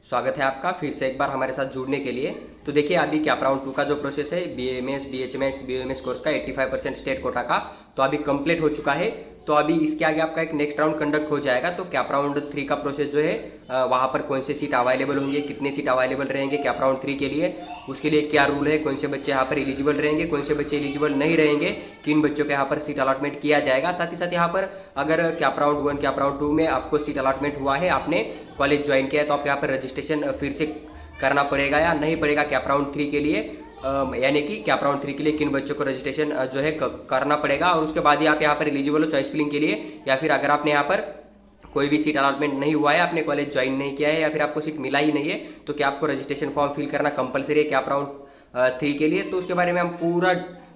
स्वागत है आपका फिर से एक बार हमारे साथ जुड़ने के लिए। तो देखिए अभी कैप राउंड 2 का जो प्रोसेस है बीएमएस बीएचएमएस बीएमएस कोर्स का 85% स्टेट कोटा का तो अभी कंप्लीट हो चुका है। तो अभी इसके आगे आपका एक नेक्स्ट राउंड कंडक्ट हो जाएगा। तो कैप राउंड 3 का प्रोसेस जो है वहाँ पर कौन से सीट अवेलेबल होंगे, कितने सीट अवेलेबल रहेंगे कैप राउंड 3 के लिए, उसके लिए क्या रूल है, कौन से बच्चे यहाँ पर एलिजिबल रहेंगे, कौन से बच्चे एलिजिबल नहीं रहेंगे, किन बच्चों के यहाँ पर सीट अलॉटमेंट किया जाएगा। साथ ही साथ यहाँ पर अगर कैप राउंड 1 कैप राउंड 2 में आपको सीट अलॉटमेंट हुआ है, आपने कॉलेज ज्वाइन किया है, तो आपको यहाँ पर रजिस्ट्रेशन फिर से करना पड़ेगा या नहीं पड़ेगा कैप राउंड 3 के लिए, यानी कि कैप राउंड 3 के लिए किन बच्चों को रजिस्ट्रेशन जो है करना पड़ेगा। और उसके बाद ही आप यहाँ पर एलिजिबल हो चॉइस फिलिंग के लिए, या फिर अगर आपने यहाँ पर कोई भी सीट अलॉटमेंट नहीं हुआ है, आपने कॉलेज ज्वाइन नहीं किया है या फिर आपको सीट मिला ही नहीं है, तो क्या आपको रजिस्ट्रेशन फॉर्म फिल करना कंपलसरी है कैप राउंड 3 के लिए। तो उसके बारे में हम पूरा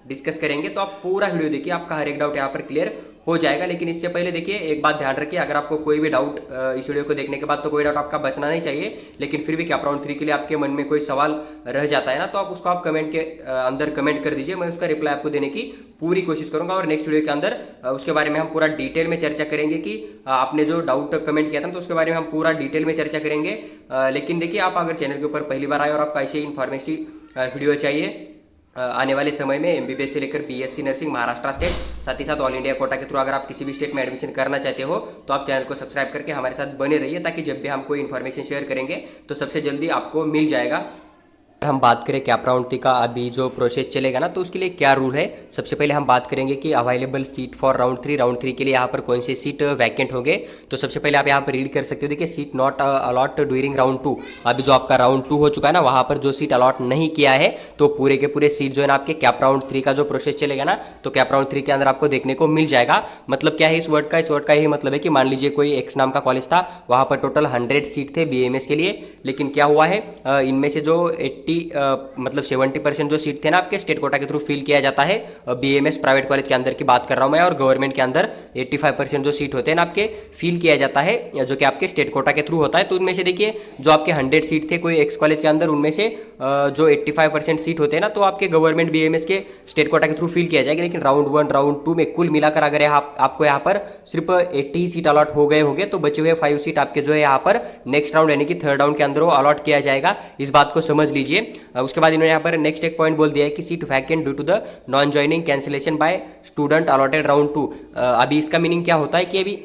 डिस्कस करेंगे। तो आप पूरा वीडियो देखिए, आपका हर एक डाउट यहाँ पर क्लियर हो जाएगा। लेकिन इससे पहले देखिए एक बात ध्यान रखिए, अगर आपको कोई भी डाउट इस वीडियो को देखने के बाद तो कोई डाउट आपका बचना नहीं चाहिए, लेकिन फिर भी कैप राउंड 3 के लिए आपके मन में कोई सवाल रह जाता है ना, तो आप उसको आप कमेंट के अंदर कमेंट कर दीजिए। मैं उसका रिप्लाई आपको देने की पूरी कोशिश करूंगा और नेक्स्ट वीडियो के अंदर उसके बारे में हम पूरा डिटेल में चर्चा करेंगे कि आपने जो डाउट कमेंट किया था तो उसके बारे में हम पूरा डिटेल में चर्चा करेंगे। लेकिन देखिए आप अगर चैनल के ऊपर पहली बार आए और आपको ऐसे इन्फॉर्मेटिव वीडियो चाहिए आने वाले समय में एमबीबीएस से लेकर बीएससी नर्सिंग महाराष्ट्र स्टेट, साथ ही साथ ऑल इंडिया कोटा के थ्रू अगर आप किसी भी स्टेट में एडमिशन करना चाहते हो तो आप चैनल को सब्सक्राइब करके हमारे साथ बने रहिए, ताकि जब भी हम कोई इन्फॉर्मेशन शेयर करेंगे तो सबसे जल्दी आपको मिल जाएगा। हम बात करें कैप राउंड 3 का अभी जो प्रोसेस चलेगा ना, तो उसके लिए क्या रूल है। सबसे पहले हम बात करेंगे कि अवेलेबल सीट फॉर राउंड 3 के लिए यहाँ पर कौन से सीट वैकेंट होंगे। तो सबसे पहले आप यहाँ पर रीड कर सकते हो, देखिए seat not allot during round 2। अभी जो आपका राउंड 2 हो चुका है ना, वहाँ पर जो सीट अलॉट नहीं किया है तो पूरे के पूरे सीट जो है ना आपके कैप राउंड 3 का जो प्रोसेस चलेगा ना, तो कैप राउंड 3 के अंदर आपको देखने को मिल जाएगा। मतलब क्या है इस वर्ड का यही मतलब है कि मान लीजिए कोई एक्स नाम का कॉलेज था, वहाँ पर टोटल 100 सीट थे बीएमएस के लिए, लेकिन क्या हुआ है इनमें से जो 70% जो सीट थे ना आपके स्टेट कोटा के थ्रू फिल किया जाता है। बीएमएस प्राइवेट कॉलेज के अंदर की बात कर रहा हूँ मैं, और गवर्नमेंट के अंदर 85% जो सीट होते हैं ना आपके फिल किया जाता है, जो कि आपके स्टेट कोटा के थ्रू होता है। तो उनमें से देखिए जो आपके 100 सीट थे कोई एक्स कॉलेज के अंदर, उनमें से जो 85% सीट होते हैं ना, तो आपके गवर्नमेंट बीएमएस के स्टेट कोटा के थ्रू फिल किया जाएगा। लेकिन राउंड 1 राउंड 2 में कुल मिलाकर अगर आपको यहाँ पर सिर्फ 80 सीट अलॉट हो गए होंगे, तो बचे हुए 5 सीट आपके जो है यहाँ पर नेक्स्ट राउंड यानी कि थर्ड राउंड के अंदर वो अलॉट किया जाएगा। इस बात को समझ लीजिए। उसके बाद इन्होंने यहाँ पर नेक्स्ट एक पॉइंट बोल दिया है कि seat vacant due to the non joining cancellation by student allotted round 2। अभी इसका मीनिंग क्या होता है कि अभी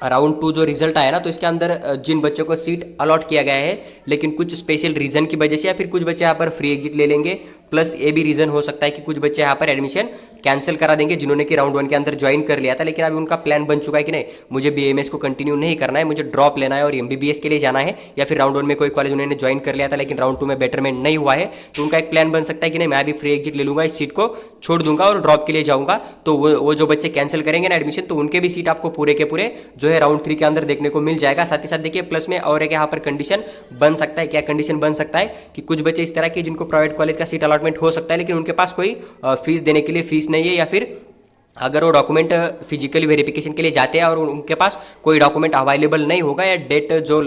राउंड 2 जो रिजल्ट आया ना, तो इसके अंदर जिन बच्चों को सीट अलॉट किया गया है, लेकिन कुछ स्पेशल रीजन की वजह से या फिर कुछ बच्चे यहाँ पर फ्री एग्जिट ले लेंगे, प्लस ये भी रीजन हो सकता है कि कुछ बच्चे यहाँ पर एडमिशन कैंसिल करा देंगे जिन्होंने कि राउंड 1 के अंदर ज्वाइन कर लिया था, लेकिन अभी उनका प्लान बन चुका है कि नहीं मुझे बीएमएस को कंटिन्यू नहीं करना है, मुझे ड्रॉप लेना है और एमबीबीएस के लिए जाना है, या फिर राउंड 1 में कोई कॉलेज उन्होंने ज्वाइन कर लिया था लेकिन राउंड 2 में बेटरमेंट नहीं हुआ है, तो उनका एक प्लान बन सकता है कि नहीं मैं अभी फ्री एग्जिट ले लूंगा, इस सीट को छोड़ दूंगा और ड्रॉप के लिए जाऊंगा। तो वो जो बच्चे कैंसिल करेंगे ना एडमिशन, तो उनके भी सीट आपको पूरे के पूरे जो है राउंड 3 के अंदर देखने को मिल जाएगा। साथ ही साथ देखिए प्लस में और एक यहाँ पर कंडीशन बन सकता है। क्या कंडीशन बन सकता है कि कुछ बच्चे इस तरह के जिनको प्राइवेट कॉलेज का सीट अलॉटमेंट हो सकता है, लेकिन उनके पास कोई फीस देने के लिए फीस नहीं है, या फिर अगर वो डॉक्यूमेंट फिजिकली वेरिफिकेशन के लिए जाते हैं और उनके पास कोई डॉक्यूमेंट अवेलेबल नहीं होगा, या डेट जो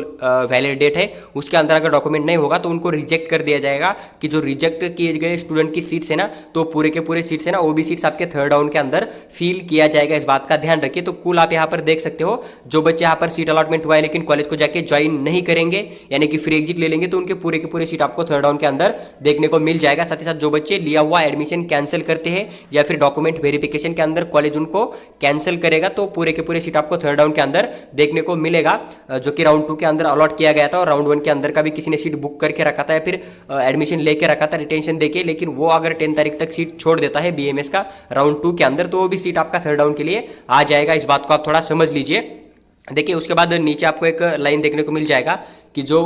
वैलिड डेट है उसके अंदर अगर डॉक्यूमेंट नहीं होगा, तो उनको रिजेक्ट कर दिया जाएगा। कि जो रिजेक्ट किए गए स्टूडेंट की सीट्स है ना, तो पूरे के पूरे सीट्स है ना, वो भी सीट्स आपके थर्ड राउंड के अंदर फिल किया जाएगा। इस बात का ध्यान रखिए। तो कुल आप यहाँ पर देख सकते हो, जो बच्चे यहाँ पर सीट अलॉटमेंट हुआ है लेकिन कॉलेज को जाके ज्वाइन नहीं करेंगे यानी कि फ्री एग्जिट ले लेंगे, तो उनके पूरे के पूरे सीट आपको थर्ड राउंड के अंदर देखने को मिल जाएगा। साथ ही साथ जो बच्चे लिया हुआ एडमिशन कैंसिल करते हैं या फिर डॉक्यूमेंट वेरिफिकेशन के अंदर कॉलेज उनको कैंसिल करेगा, तो पूरे के पूरे सीट आपको थर्ड राउंड के अंदर देखने को मिलेगा, जो कि राउंड 2 के अंदर अलॉट किया गया था। और राउंड 1 के अंदर का भी किसी ने सीट बुक करके रखा था या फिर एडमिशन लेके रखा था रिटेंशन देके, लेकिन वो अगर 10 तारीख तक सीट छोड़ देता है बीएमएस का राउंड 2 के अंदर, तो वो भी सीट आपका थर्ड राउंड के लिए आ जाएगा। इस बात को आप थोड़ा समझ लीजिए। देखिए उसके बाद नीचे आपको एक लाइन देखने को मिल जाएगा कि जो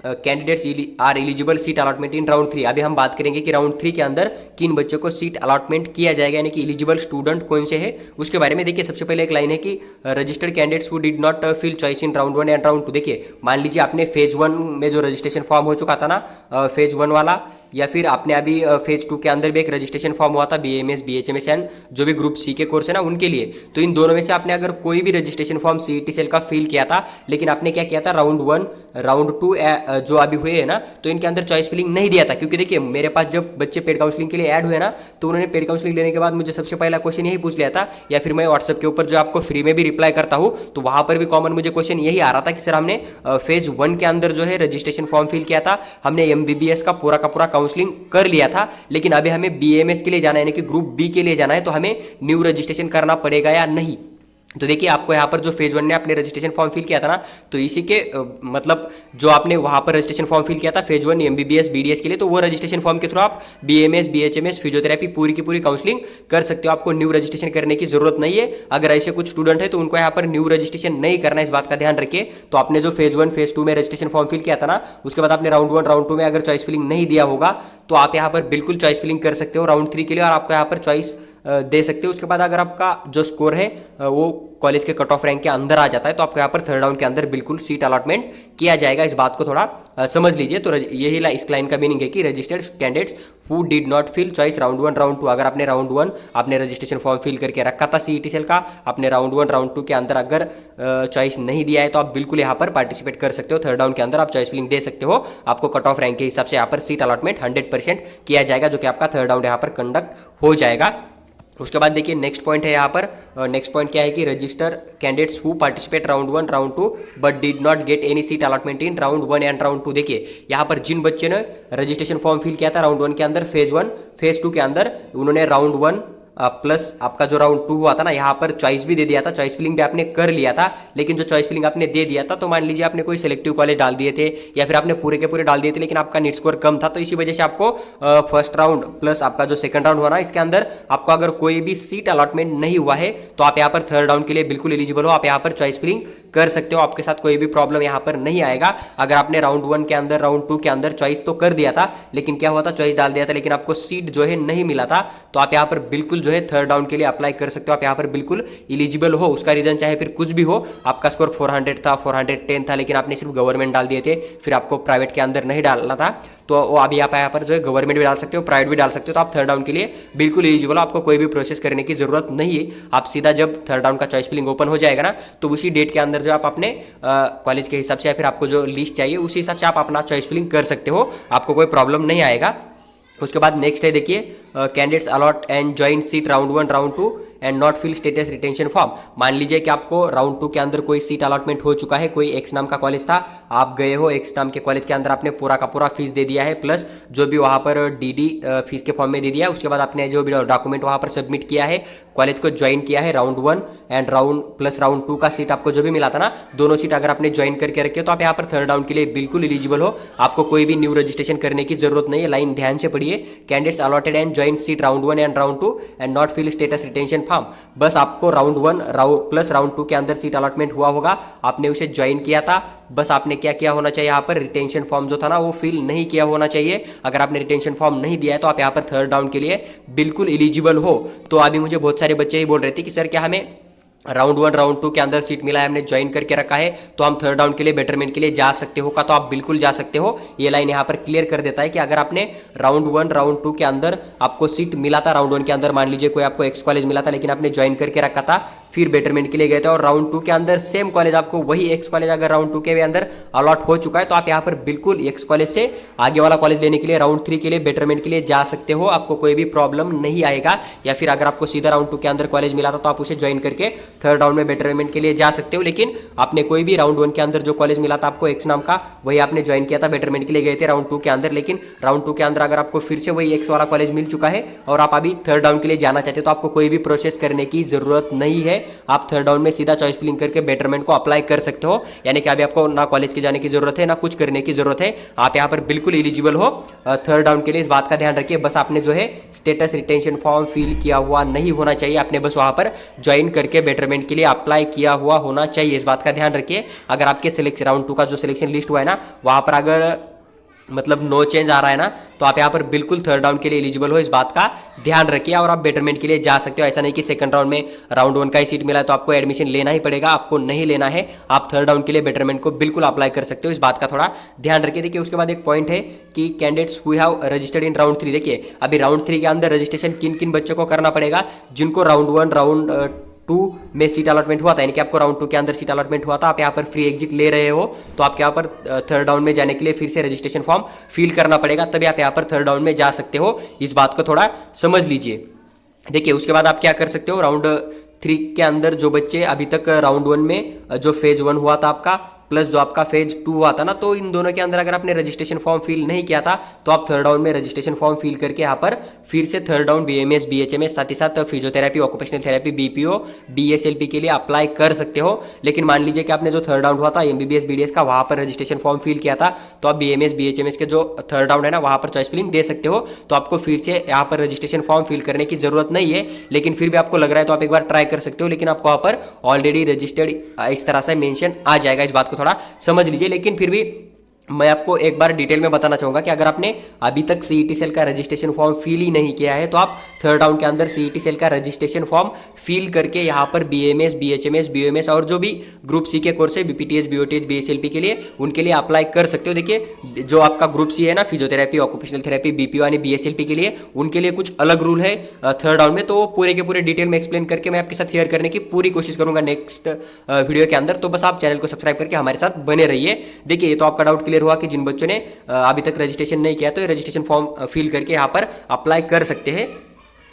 candidates are eligible seat allotment in round 3। अभी हम बात करेंगे कि राउंड 3 के अंदर किन बच्चों को सीट अलॉटमेंट किया जाएगा, यानी कि एलिजिबल स्टूडेंट कौन से है उसके बारे में। देखिए सबसे पहले एक लाइन है कि registered candidates who did not fill choice in round 1 and round 2। देखिए मान लीजिए आपने फेज 1 में जो रजिस्ट्रेशन फॉर्म हो चुका था ना, फेज 1 वाला, या फिर आपने अभी फेज 2 के अंदर भी एक रजिस्ट्रेशन फॉर्म हुआ था बीएमएस बीएचएमएस एंड जो भी ग्रुप सी के कोर्स है ना उनके लिए, तो इन दोनों में से आपने अगर कोई भी रजिस्ट्रेशन फॉर्म सीईटी सेल का फिल किया था, लेकिन आपने क्या किया था राउंड 1 राउंड 2 जो अभी हुए हैं ना, तो इनके अंदर चॉइस फिलिंग नहीं दिया था। क्योंकि देखिए मेरे पास जब बच्चे पेड काउंसलिंग के लिए ऐड हुए ना, तो उन्होंने पेड काउंसलिंग लेने के बाद मुझे सबसे पहला क्वेश्चन यही पूछ लिया था, या फिर मैं व्हाट्सएप के ऊपर जो आपको फ्री में भी रिप्लाई करता हूँ, तो वहाँ पर भी कॉमन मुझे क्वेश्चन यही आ रहा था कि सर हमने फेज 1 के अंदर जो है रजिस्ट्रेशन फॉर्म फिल किया था, हमने MBBS का पूरा काउंसलिंग कर लिया था, लेकिन अभी हमें BAMS के लिए जाना है, यानी कि ग्रुप B के लिए जाना है, तो हमें न्यू रजिस्ट्रेशन करना पड़ेगा या नहीं। तो देखिए आपको यहाँ पर जो फेज 1 ने आपने रजिस्ट्रेशन फॉर्म फिल किया था ना, तो इसी के मतलब जो आपने वहाँ पर रजिस्ट्रेशन फॉर्म फिल किया था फेज 1 MBBS BDS के लिए, तो वो रजिस्ट्रेशन फॉर्म के थ्रू आप BAMS BHMS फिजियोथेरेपी पूरी की पूरी काउंसलिंग कर सकते हो। आपको न्यू रजिस्ट्रेशन करने की जरूरत नहीं है। अगर ऐसे कुछ स्टूडेंट है तो उनको यहाँ पर न्यू रजिस्ट्रेशन नहीं करना है, इस बात का ध्यान रखिए। तो आपने जो फेज 1 फेज 2 में रजिस्ट्रेशन फॉर्म फिल किया था ना, उसके बाद आपने राउंड 1 राउंड 2 में अगर चॉइस फिलिंग नहीं दिया होगा, तो आप यहाँ पर बिल्कुल चॉइस फिलिंग कर सकते हो राउंड 3 के लिए, और आपको यहाँ पर चॉइस दे सकते हो। उसके बाद अगर आपका जो स्कोर है वो कॉलेज के कट ऑफ रैंक के अंदर आ जाता है, तो आपको यहाँ पर थर्ड राउंड के अंदर बिल्कुल सीट अलॉटमेंट किया जाएगा। इस बात को थोड़ा समझ लीजिए। तो यही इस लाइन का मीनिंग है कि registered candidates who did not fill choice round 1 round 2, अगर आपने राउंड 1 आपने रजिस्ट्रेशन फॉर्म फिल करके रखा था CET सेल का, आपने राउंड 1 राउंड 2 के अंदर अगर चॉइस नहीं दिया है, तो आप बिल्कुल यहाँ पर पार्टिसिपेट कर सकते हो। थर्ड राउंड के अंदर आप चॉइस फिलिंग दे सकते हो। आपको कट ऑफ रैंक के हिसाब से यहाँ पर सीट अलॉटमेंट 100% किया जाएगा, जो कि आपका थर्ड राउंड यहाँ पर कंडक्ट हो जाएगा। उसके बाद देखिए नेक्स्ट पॉइंट है यहाँ पर, नेक्स्ट पॉइंट क्या है कि register candidates who participate round 1 round 2 but did not get any seat allotment in round 1 and round 2। देखिए यहाँ पर जिन बच्चे ने रजिस्ट्रेशन फॉर्म फिल किया था राउंड 1 के अंदर फेज 1 फेज 2 के अंदर, उन्होंने राउंड 1 प्लस आपका जो राउंड 2 हुआ था ना, यहाँ पर चॉइस भी दे दिया था, चॉइस फिलिंग भी आपने कर लिया था। लेकिन जो चॉइस फिलिंग आपने दे दिया था, तो मान लीजिए आपने कोई सिलेक्टिव कॉलेज डाल दिए थे, या फिर आपने पूरे के पूरे डाल दिए थे, लेकिन आपका नीट स्कोर कम था, तो इसी वजह से आपको फर्स्ट राउंड प्लस आपका जो सेकंड राउंड हुआ ना, इसके अंदर आपको अगर कोई भी सीट अलॉटमेंट नहीं हुआ है, तो आप यहाँ पर थर्ड राउंड के लिए बिल्कुल एलिजिबल हो। आप यहाँ पर चॉइस फिलिंग कर सकते हो, आपके साथ कोई भी प्रॉब्लम यहाँ पर नहीं आएगा। अगर आपने राउंड 1 के अंदर राउंड 2 के अंदर चॉइस तो कर दिया था, लेकिन क्या हुआ था, चॉइस डाल दिया था, लेकिन आपको सीट जो है नहीं मिला था, तो आप यहाँ पर बिल्कुल जो है थर्ड राउंड के लिए अप्लाई कर सकते हो। आप यहाँ पर बिल्कुल एलिजिबल हो। उसका रीजन चाहे फिर कुछ भी हो, आपका स्कोर 400 था, 410 था, लेकिन आपने सिर्फ गवर्नमेंट डाल दिए थे, फिर आपको प्राइवेट के अंदर नहीं डालना था, तो वो अभी आप यहाँ पर जो है गवर्नमेंट भी डाल सकते हो, प्राइवेट भी डाल सकते हो। तो आप थर्ड राउंड के लिए बिल्कुल एलिजिबल हो। आपको कोई भी प्रोसेस करने की जरूरत नहीं है। आप सीधा जब थर्ड राउंड का चॉइस फिलिंग ओपन हो जाएगा ना, तो उसी डेट के अंदर जो आप अपने कॉलेज के हिसाब से या फिर आपको जो लिस्ट चाहिए उसी हिसाब से आप अपना चॉइस फिलिंग कर सकते हो। आपको कोई प्रॉब्लम नहीं आएगा। उसके बाद नेक्स्ट है देखिए, candidates allot and join seat round 1 round 2 and not fill status retention form. मान लीजिए कि आपको राउंड 2 के अंदर कोई सीट अलॉटमेंट हो चुका है, कोई एक्स नाम का कॉलेज था, आप गए हो एक्स नाम के कॉलेज के अंदर, आपने पूरा का पूरा फीस दे दिया है, प्लस जो भी वहाँ पर DD फीस के फॉर्म में दे दिया है। उसके बाद आपने जो भी डॉक्यूमेंट वहाँ पर सबमिट किया है, कॉलेज को ज्वाइन किया है, राउंड 1 एंड राउंड 2 का सीट आपको जो भी मिला था ना, दोनों सीट अगर आपने ज्वाइन करके रखे हो, तो आप यहाँ पर थर्ड राउंड के लिए बिल्कुल एलिजिबल हो। आपको कोई भी न्यू रजिस्ट्रेशन करने की जरूरत नहीं है। लाइन ध्यान से पढ़िए, candidates allotted and join seat round 1 and round 2 and not fill status retention form. बस आपको राउंड 1 प्लस राउंड 2 के अंदर सीट अलॉटमेंट हुआ होगा, आपने उसे ज्वाइन किया था, बस आपने क्या किया होना चाहिए, यहाँ पर रिटेंशन फॉर्म जो था ना वो फिल नहीं किया होना चाहिए। अगर आपने रिटेंशन फॉर्म नहीं दिया है, तो आप यहाँ पर थर्ड राउंड के लिए बिल्कुल एलिजिबल हो। तो अभी मुझे बहुत सारे बच्चे ही बोल रहे थे कि सर क्या हमें राउंड 1 राउंड 2 के अंदर सीट मिला है, हमने ज्वाइन करके रखा है, तो हम थर्ड राउंड के लिए बेटरमेंट के लिए जा सकते हो का? तो आप बिल्कुल जा सकते हो। ये लाइन यहाँ पर क्लियर कर देता है कि अगर आपने राउंड 1 राउंड 2 के अंदर आपको सीट मिला था, राउंड 1 के अंदर मान लीजिए कोई आपको एक्स कॉलेज मिला था, लेकिन आपने ज्वाइन करके रखा था, फिर बेटरमेंट के लिए गए थे, और राउंड 2 के अंदर सेम कॉलेज आपको वही एक्स कॉलेज अगर राउंड 2 के अंदर अलॉट हो चुका है, तो आप यहाँ पर बिल्कुल एक्स कॉलेज से आगे वाला कॉलेज लेने के लिए राउंड 3 के लिए बेटरमेंट के लिए जा सकते हो। आपको कोई भी प्रॉब्लम नहीं आएगा। या फिर अगर आपको सीधा राउंड 2 के अंदर कॉलेज मिला था, तो आप उसे ज्वाइन करके थर्ड राउंड में बेटरमेंट के लिए जा सकते हो। लेकिन आपने कोई भी राउंड 1 के अंदर जो कॉलेज मिला था आपको एक्स नाम का, वही आपने ज्वाइन किया था, बेटरमेंट के लिए गए थे राउंड 2 के अंदर, लेकिन राउंड 2 के अंदर अगर आपको फिर से वही एक्स वाला कॉलेज मिल चुका है और आप अभी थर्ड राउंड के लिए जाना चाहते हो, तो आपको कोई भी प्रोसेस करने की जरूरत नहीं है। आप थर्ड राउंड में सीधा चॉइस फिलिंग करके बेटरमेंट को अप्लाई कर सकते हो। यानी कि अभी आपको ना कॉलेज के जाने की जरूरत है, ना कुछ करने की जरूरत है। आप यहाँ पर बिल्कुल एलिजिबल हो थर्ड राउंड के लिए। इस बात का ध्यान रखिए। बस आपने जो है स्टेटस रिटेंशन फॉर्म फिल किया हुआ नहीं होना चाहिए, आपने बस वहाँ पर ज्वाइन करके बेटरमेंट के लिए अप्लाई किया हुआ होना चाहिए। इस बात का ध्यान रखिए। अगर आपके सिलेक्शन राउंड 2 का जो सिलेक्शन लिस्ट हुआ है ना, वहाँ पर अगर मतलब नो चेंज आ रहा है ना, तो आप यहाँ पर बिल्कुल थर्ड राउंड के लिए एलिजिबल हो। इस बात का ध्यान रखिए और आप बेटरमेंट के लिए जा सकते हो। ऐसा नहीं कि सेकंड राउंड में राउंड 1 का ही सीट मिला है तो आपको एडमिशन लेना ही पड़ेगा, आपको नहीं लेना है। आप थर्ड राउंड के लिए बेटरमेंट को बिल्कुल अप्लाई कर सकते हो। इस बात का थोड़ा ध्यान रखिए। देखिए उसके बाद एक पॉइंट है कि candidates who have registered in round 3। देखिए अभी राउंड 3 के अंदर रजिस्ट्रेशन किन किन बच्चों को करना पड़ेगा, जिनको राउंड 1 राउंड में सीट अलॉटमेंट हुआ था, यानी कि आपको राउंड 2 के अंदर सीट अलॉटमेंट हुआ था, आप यहाँ पर फ्री एग्जिट ले रहे हो, तो आपके यहाँ पर थर्ड राउंड में जाने के लिए फिर से रजिस्ट्रेशन फॉर्म फिल करना पड़ेगा, तभी आप यहाँ पर थर्ड राउंड में जा सकते हो। इस बात को थोड़ा समझ लीजिए। देखिए उसके बाद आप क्या कर सकते हो, राउंड 3 के अंदर जो बच्चे अभी तक राउंड 1 में जो फेज 1 हुआ था आपका प्लस जो आपका फेज 2 हुआ था ना, तो इन दोनों के अंदर अगर आपने रजिस्ट्रेशन फॉर्म फिल नहीं किया था तो आप थर्ड राउंड में रजिस्ट्रेशन फॉर्म फिल करके यहाँ पर फिर से थर्ड राउंड BAMS BHMS साथ ही साथ physiotherapy, occupational therapy, BPO BSLP के लिए अप्लाई कर सकते हो। लेकिन मान लीजिए कि आपने जो थर्ड राउंड हुआ था MBBS BDS का, वहाँ पर रजिस्ट्रेशन फॉर्म फिल किया था, तो आप BAMS BHMS के जो थर्ड राउंड है ना वहाँ पर चॉइस फिलिंग दे सकते हो। तो आपको फिर से यहाँ पर रजिस्ट्रेशन फॉर्म फिल करने की जरूरत नहीं है, लेकिन फिर भी आपको लग रहा है तो आप एक बार ट्राई कर सकते हो। लेकिन आपको वहाँ पर ऑलरेडी रजिस्टर्ड इस तरह से मेंशन आ जाएगा, इस बात को थोड़ा समझ लीजिए। लेकिन फिर भी मैं आपको एक बार डिटेल में बताना चाहूँगा कि अगर आपने अभी तक CET सेल का रजिस्ट्रेशन फॉर्म फिल ही नहीं किया है तो आप थर्ड राउंड के अंदर CET सेल का रजिस्ट्रेशन फॉर्म फिल करके यहाँ पर BAMS BHMS BOMS और जो भी ग्रुप C के कोर्स है BPTS BOTH BSLP के लिए, उनके लिए अप्लाई कर सकते हो। देखिए जो आपका ग्रुप C है ना, फिजियोथेरेपी, ऑक्यूपेशनल थेरेपी, BPO यानी BSLP के लिए, उनके लिए कुछ अलग रूल है थर्ड राउंड में, तो पूरे के पूरे डिटेल में एक्सप्लेन करके मैं आपके साथ शेयर करने की पूरी कोशिश करूँगा नेक्स्ट वीडियो के अंदर। तो बस आप चैनल को सब्सक्राइब करके हमारे साथ बने रहिए। देखिए ये तो आपका डाउट क्लियर हुआ कि जिन बच्चों ने अभी तक रजिस्ट्रेशन नहीं किया तो ये रजिस्ट्रेशन फॉर्म फिल करके यहाँ पर अप्लाई कर सकते हैं।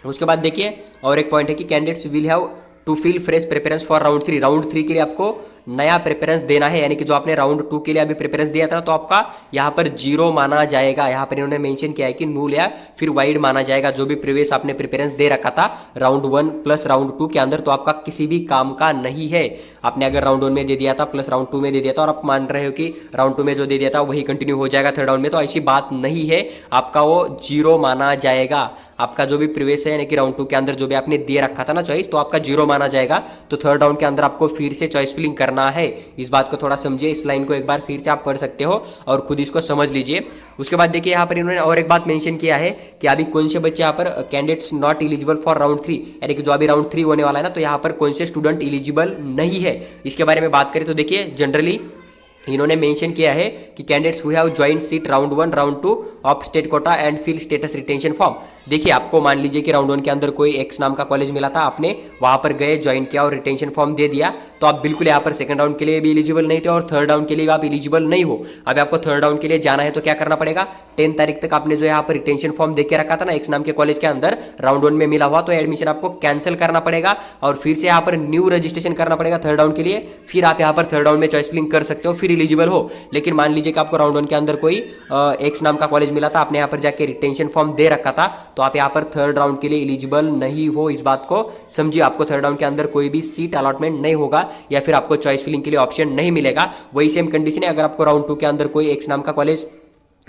उसके बाद देखिए और एक पॉइंट है कि candidates will have to fill fresh preference for round 3। Round 3 के लिए आपको नया प्रेफरेंस देना है, यानी कि जो आपने राउंड 2 के लिए अभी प्रेफरेंस दिया था तो आपका यहाँ पर 0 माना जाएगा। यहाँ पर इन्होंने मेंशन किया है कि नूल या फिर वाइड माना जाएगा जो भी प्रीवियस आपने प्रेफरेंस दे रखा था राउंड 1 प्लस राउंड 2 के अंदर, तो आपका किसी भी काम का नहीं है। आपने अगर राउंड 1 में दे दिया था प्लस राउंड 2 में दे दिया था और आप मान रहे हो कि राउंड 2 में जो दे दिया था वही कंटिन्यू हो जाएगा थर्ड राउंड में, तो ऐसी बात नहीं है, आपका वो 0 माना जाएगा। आपका जो भी प्रीवियस है यानी कि राउंड 2 के अंदर जो भी आपने दे रखा था ना चॉइस, तो आपका 0 माना जाएगा। तो थर्ड राउंड के अंदर आपको फिर से चॉइस फिलिंग करना है, इस बात को थोड़ा समझिए। इस लाइन को एक बार फिर से आप पढ़ सकते हो और खुद इसको समझ लीजिए। उसके बाद देखिए यहाँ पर इन्होंने और एक बात मेंशन किया है कि अभी कौन से बच्चे यहाँ पर candidates not eligible for round 3, यानी कि जो अभी राउंड 3 होने वाला है ना, तो यहाँ पर कौन से स्टूडेंट एलिजिबल नहीं है, इसके बारे में बात करें तो देखिए जनरली इन्होंने मेंशन किया है कि candidates who have join seat round 1 round 2 of state quota and fill status retention form. देखिए आपको मान लीजिए कि राउंड 1 के अंदर कोई एक्स नाम का कॉलेज मिला था, आपने वहां पर गए ज्वाइन किया और रिटेंशन फॉर्म दे दिया, तो आप बिल्कुल यहाँ पर सेकंड राउंड के लिए भी एलिजिबल नहीं थे और थर्ड राउंड के लिए भी आप एलिजिबल नहीं हो। अब आपको थर्ड राउंड के लिए जाना है तो क्या करना पड़ेगा, 10 तारीख तक आपने जो यहाँ पर रिटेंशन फॉर्म दे के रखा था ना एक्स नाम के कॉलेज के अंदर राउंड 1 में मिला हुआ, तो एडमिशन आपको कैंसिल करना पड़ेगा और फिर से यहाँ पर न्यू रजिस्ट्रेशन करना पड़ेगा थर्ड राउंड के लिए। फिर आप यहाँ पर थर्ड राउंड में चॉइस फिलिंग कर सकते हो, फिर एलिजिबल हो। लेकिन मान लीजिए कि आपको राउंड 1 के अंदर कोई एक्स नाम का कॉलेज मिला था, आपने यहाँ पर जाके रिटेंशन फॉर्म दे रखा था, तो आप यहाँ पर थर्ड राउंड के लिए एलिजिबल नहीं हो, इस बात को समझिए। आपको थर्ड राउंड के अंदर कोई भी सीट अलॉटमेंट नहीं होगा या फिर आपको चॉइस फिलिंग के लिए ऑप्शन नहीं मिलेगा। वही सेम कंडीशन है, अगर आपको राउंड 2 के अंदर कोई एक्स नाम का कॉलेज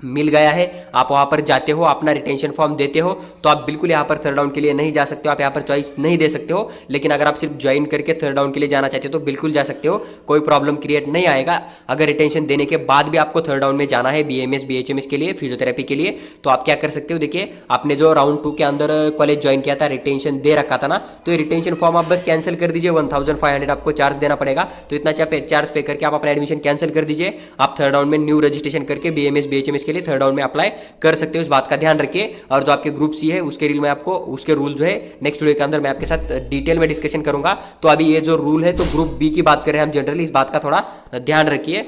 मिल गया है, आप वहां पर जाते हो, अपना रिटेंशन फॉर्म देते हो, तो आप बिल्कुल यहाँ पर थर्ड राउंड के लिए नहीं जा सकते हो, आप यहाँ पर चॉइस नहीं दे सकते हो। लेकिन अगर आप सिर्फ ज्वाइन करके थर्ड राउंड के लिए जाना चाहते हो तो बिल्कुल जा सकते हो, कोई प्रॉब्लम क्रिएट नहीं आएगा। अगर रिटेंशन देने के बाद भी आपको थर्ड राउंड में जाना है BAMS BHMS के लिए, फिजियोथेरेपी के लिए, तो आप क्या कर सकते हो, देखिए आपने जो राउंड 2 के अंदर कॉलेज ज्वाइन किया था, रिटेंशन दे रखा था ना, तो ये रिटेंशन फॉर्म आप बस कैंसिल कर दीजिए। 1500 आपको चार्ज देना पड़ेगा, तो इतना चार्ज पे करके आप अपना एडमिशन कैंसिल कर दीजिए। आप थर्ड राउंड में न्यू रजिस्ट्रेशन करके BAMS BHMS के लिए थर्ड राउंड में अप्लाई कर सकते हो, इस बात का ध्यान रखिए। और जो आपके ग्रुप C है उसके रील में आपको उसके रूल जो है नेक्स्ट वीडियो के अंदर मैं आपके साथ डिटेल में डिस्कशन करूंगा। तो अभी ये जो रूल है तो ग्रुप B की बात करें हम जनरली, इस बात का थोड़ा ध्यान रखिए।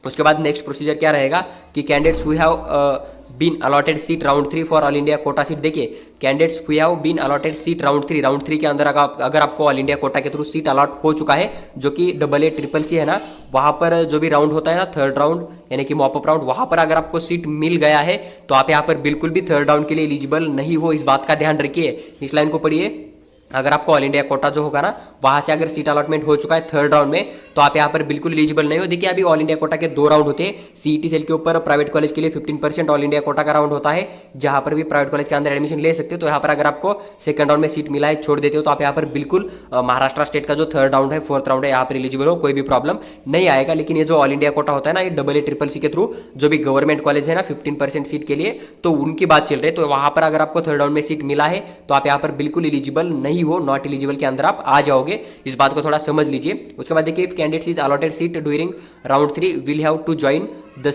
उसके बाद नेक्स्ट प्रोसीजर क्या रहेगा कि candidates who have been allotted seat round 3 for all India quota seat. देखिए candidates who have been allotted seat round 3 के अंदर अगर आपको ऑल इंडिया कोटा के थ्रू सीट अलॉट हो चुका है, जो कि AA है ना, वहाँ पर जो भी राउंड होता है ना थर्ड राउंड यानी कि मॉप अप राउंड, वहाँ पर अगर आपको सीट मिल गया है तो आप यहाँ पर बिल्कुल भी थर्ड राउंड के लिए एलिजिबल नहीं हो, इस बात का ध्यान रखिए। इस लाइन को पढ़िए, अगर आपको ऑल इंडिया कोटा जो होगा ना वहाँ से अगर सीट अलॉटमेंट हो चुका है थर्ड राउंड में, तो आप यहाँ पर बिल्कुल एलिजिबल नहीं हो। देखिए अभी ऑल इंडिया कोटा के 2 राउंड होते हैं, CET सेल के ऊपर प्राइवेट कॉलेज के लिए 15% ऑल इंडिया कोटा का राउंड होता है, जहाँ पर भी प्राइवेट कॉलेज के अंदर एडमिशन ले सकते हो। तो यहाँ पर अगर आपको सेकंड राउंड में सीट मिला है, छोड़ देते हो, तो आप यहाँ पर बिल्कुल महाराष्ट्र स्टेट का जो थर्ड राउंड है, फोर्थ राउंड है, यहाँ पर एलिजिबल हो, कोई भी प्रॉब्लम नहीं आएगा। लेकिन ये जो ऑल इंडिया कोटा होता है ना, ये AA के थ्रू जो भी गवर्नमेंट कॉलेज है ना 15% सीट के लिए, तो उनकी बात चल रही है। तो वहाँ पर अगर आपको थर्ड राउंड में सीट मिला है तो आप यहाँ पर बिल्कुल एलिजिबल नहीं हो, नॉट एलिजिबल के अंदर आप आ जाओगे, इस बात को थोड़ा समझ लीजिए। उसके बाद देखिए candidates is allotted seat during round 3 will have to join the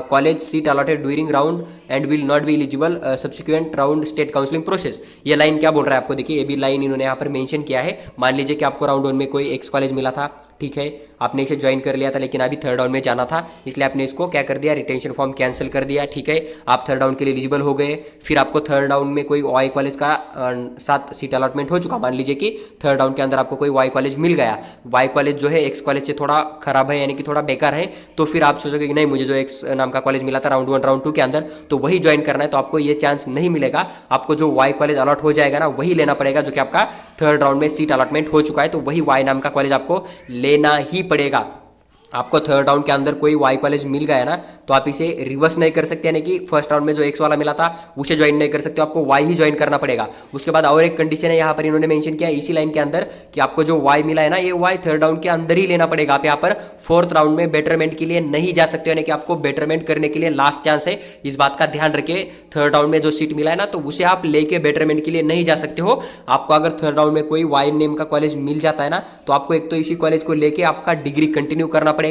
college seat allotted during round and will not be eligible subsequent round state counselling process. ये लाइन क्या बोल रहा है आपको, देखिए ये भी लाइन इन्होंने यहाँ पर मेंशन किया है। मान लीजिए कि आपको राउंड 1 में कोई एक्स कॉलेज मिला था, ठीक है, आपने इसे ज्वाइन कर लिया था, लेकिन अभी थर्ड राउंड में जाना था, इसलिए आपने इसको क्या कर दिया, रिटेंशन फॉर्म कैंसिल कर दिया, ठीक है, आप थर्ड राउंड के लिए एलिजिबल हो गए। फिर आपको थर्ड राउंड में कोई वाई कॉलेज का साथ सीट अलॉटमेंट हो चुका, मान लीजिए कि थर्ड राउंड के अंदर आपको कोई वाई कॉलेज मिल गया, वाई कॉलेज जो है एक्स कॉलेज से थोड़ा खराब है, यानी कि थोड़ा बेकार है, तो फिर आप सोचोगे कि नहीं मुझे जो एक्स नाम का कॉलेज मिला था राउंड 1 राउंड 2 के अंदर, तो वही ज्वाइन करना है, तो आपको ये चांस नहीं मिलेगा। आपको जो वाई कॉलेज अलॉट हो जाएगा ना वही लेना पड़ेगा, जो कि आपका थर्ड राउंड में सीट अलॉटमेंट हो चुका है, तो वही वाई नाम का कॉलेज आपको लेना ही पड़ेगा। आपको थर्ड राउंड के अंदर कोई वाई कॉलेज मिल गया है ना, तो आप इसे रिवर्स नहीं कर सकते, यानी कि फर्स्ट राउंड में जो एक्स वाला मिला था उसे ज्वाइन नहीं कर सकते, आपको वाई ही ज्वाइन करना पड़ेगा। उसके बाद और एक कंडीशन है यहाँ पर इन्होंने मेंशन किया इसी लाइन के अंदर कि आपको जो वाई मिला है ना, ये वाई थर्ड राउंड के अंदर ही लेना पड़ेगा। आप यहाँ पर फोर्थ राउंड में बेटरमेंट के लिए नहीं जा सकते, यानी कि आपको बेटरमेंट करने के लिए लास्ट चांस है, इस बात का ध्यान रखिए। थर्ड राउंड में जो सीट मिला है ना, तो उसे आप लेके बेटरमेंट के लिए नहीं जा सकते हो। आपको अगर थर्ड राउंड में कोई वाई नेम का कॉलेज मिल जाता है ना, तो आपको एक तो इसी कॉलेज को लेके आपका डिग्री कंटिन्यू करना पड़ेगा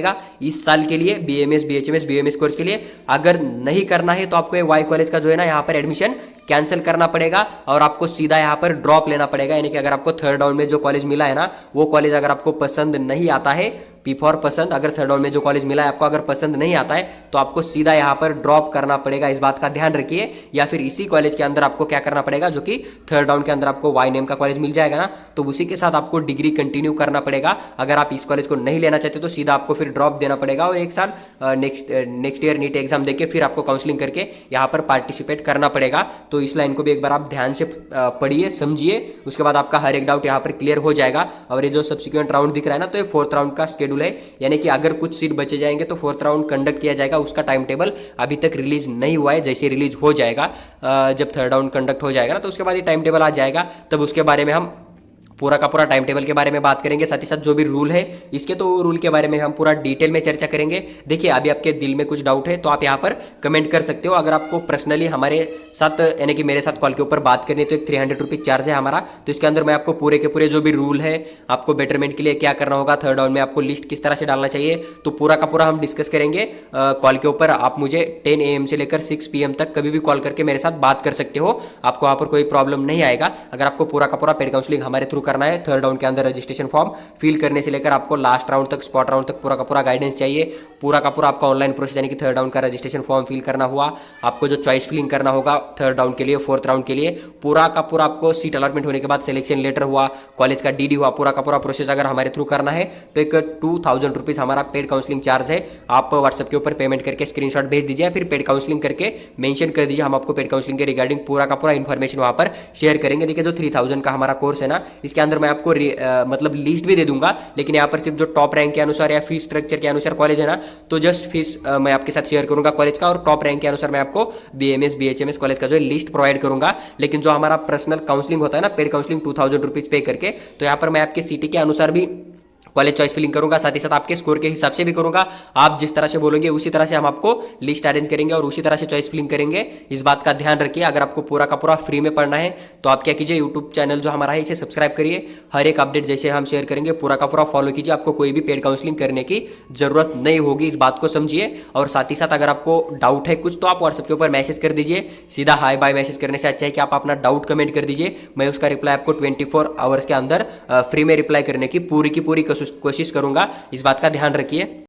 इस साल के लिए, बीएमएस बीएचएमएस बीएमएस कोर्स के लिए। अगर नहीं करना है तो आपको वाई कॉलेज का जो है ना यहाँ पर एडमिशन कैंसिल करना पड़ेगा और आपको सीधा यहाँ पर ड्रॉप लेना पड़ेगा, यानी कि अगर आपको थर्ड राउंड में जो कॉलेज मिला है ना, वो कॉलेज अगर आपको पसंद नहीं आता है, पी फॉर पसंद, अगर थर्ड राउंड में जो कॉलेज मिला है आपको अगर पसंद नहीं आता है, तो आपको सीधा यहाँ पर ड्रॉप करना पड़ेगा, इस बात का ध्यान रखिए। या फिर इसी कॉलेज के अंदर आपको क्या करना पड़ेगा, जो कि थर्ड राउंड के अंदर आपको वाई नेम का कॉलेज मिल जाएगा ना, तो उसी के साथ आपको डिग्री कंटिन्यू करना पड़ेगा। अगर आप इस कॉलेज को नहीं लेना चाहते तो सीधा आपको फिर ड्रॉप देना पड़ेगा और एक साल नेक्स्ट ईयर नीट एग्जाम देके फिर आपको काउंसलिंग करके यहाँ पर पार्टिसिपेट करना पड़ेगा। तो इस लाइन को भी एक बार आप ध्यान से पढ़िए समझिए, उसके बाद आपका हर एक डाउट यहाँ पर क्लियर हो जाएगा। और ये जो सब्सिक्वेंट राउंड दिख रहा है ना, तो ये फोर्थ राउंड का शेड्यूल है, यानी कि अगर कुछ सीट बचे जाएंगे तो फोर्थ राउंड कंडक्ट किया जाएगा। उसका टाइम टेबल अभी तक रिलीज नहीं हुआ है, जैसे रिलीज हो जाएगा, जब थर्ड राउंड कंडक्ट हो जाएगा ना, तो उसके बाद ये टाइम टेबल आ जाएगा, तब उसके बारे में हम पूरा का पूरा टाइम टेबल के बारे में बात करेंगे। साथ ही साथ जो भी रूल है इसके, तो रूल के बारे में हम पूरा डिटेल में चर्चा करेंगे। देखिए अभी आपके दिल में कुछ डाउट है तो आप यहाँ पर कमेंट कर सकते हो। अगर आपको पर्सनली हमारे साथ यानी कि मेरे साथ कॉल के ऊपर बात करनी है तो एक 300 रुपीज़ चार्ज है हमारा, तो इसके अंदर मैं आपको पूरे के पूरे जो भी रूल है, आपको बेटरमेंट के लिए क्या करना होगा, थर्ड राउंड में आपको लिस्ट किस तरह से डालना चाहिए, तो पूरा का पूरा हम डिस्कस करेंगे कॉल के ऊपर। आप मुझे 10 AM से लेकर 6 PM तक कभी भी कॉल करके मेरे साथ बात कर सकते हो, आपको वहाँ पर कोई प्रॉब्लम नहीं आएगा। अगर आपको पूरा का पूरा पेड काउंसलिंग हमारे थ्रू करना है, थर्ड राउंड के अंदर रजिस्ट्रेशन फॉर्म फिल करने से लेकर आपको लास्ट राउंड तक, स्पॉट राउंड तक पूरा का पूरा गाइडेंस चाहिए, पूरा का पूरा आपका ऑनलाइन प्रोसेस, यानी कि थर्ड राउंड का रजिस्ट्रेशन फॉर्म फिल करना हुआ, आपको जो चॉइस फिलिंग करना होगा थर्ड राउंड के लिए, फोर्थ राउंड के लिए, पूरा का पूरा आपको सीट अलॉटमेंट होने के बाद सिलेक्शन लेटर हुआ, कॉलेज का DD हुआ, पूरा का पूरा प्रोसेस अगर हमारे थ्रू करना है तो एक 2000 रुपीज़ हमारा पेड काउंसलिंग चार्ज है। आप व्हाट्सएप के ऊपर पेमेंट करके स्क्रीनशॉट भेज दीजिए, फिर पेड काउंसलिंग करके मेंशन कर दीजिए, हम आपको पेड काउंसलिंग के रिगार्डिंग पूरा का पूरा इन्फॉर्मेशन वहाँ पर शेयर करेंगे। देखिए जो 3000 का हमारा कोर्स है ना, इसके अंदर मैं आपको मतलब लिस्ट भी दे दूंगा, लेकिन यहाँ पर सिर्फ जो टॉप रैंक के अनुसार या फीस स्ट्रक्चर के अनुसार कॉलेज है ना, तो जस्ट फीस मैं आपके साथ शेयर करूंगा कॉलेज का, और टॉप रैंक के अनुसार मैं आपको BMS BHMS कॉलेज का जो है लिस्ट प्रोवाइड करूंगा। लेकिन जो हमारा पर्सनल काउंसलिंग होता है ना, पेड काउंसलिंग 2000 रुपीज़ पे करके, तो यहाँ पर मैं आपके सिटी के अनुसार भी कॉलेज चॉइस फिलिंग करूंगा, साथ ही साथ आपके स्कोर के हिसाब से भी करूंगा। आप जिस तरह से बोलोगे उसी तरह से हम आपको लिस्ट अरेंज करेंगे और उसी तरह से चॉइस फिलिंग करेंगे, इस बात का ध्यान रखिए। अगर आपको पूरा का पूरा फ्री में पढ़ना है तो आप क्या कीजिए, यूट्यूब चैनल जो हमारा है इसे सब्सक्राइब करिए, हर एक अपडेट जैसे हम शेयर करेंगे पूरा का पूरा फॉलो कीजिए, आपको कोई भी पेड काउंसलिंग करने की जरूरत नहीं होगी, इस बात को समझिए। और साथ ही साथ अगर आपको डाउट है कुछ तो आप व्हाट्सएप के ऊपर मैसेज कर दीजिए, सीधा हाई बाय मैसेज करने से अच्छा है कि आप अपना डाउट कमेंट कर दीजिए, मैं उसका रिप्लाई आपको 24 आवर्स के अंदर फ्री में रिप्लाई करने की पूरी कोशिश करूंगा, इस बात का ध्यान रखिए।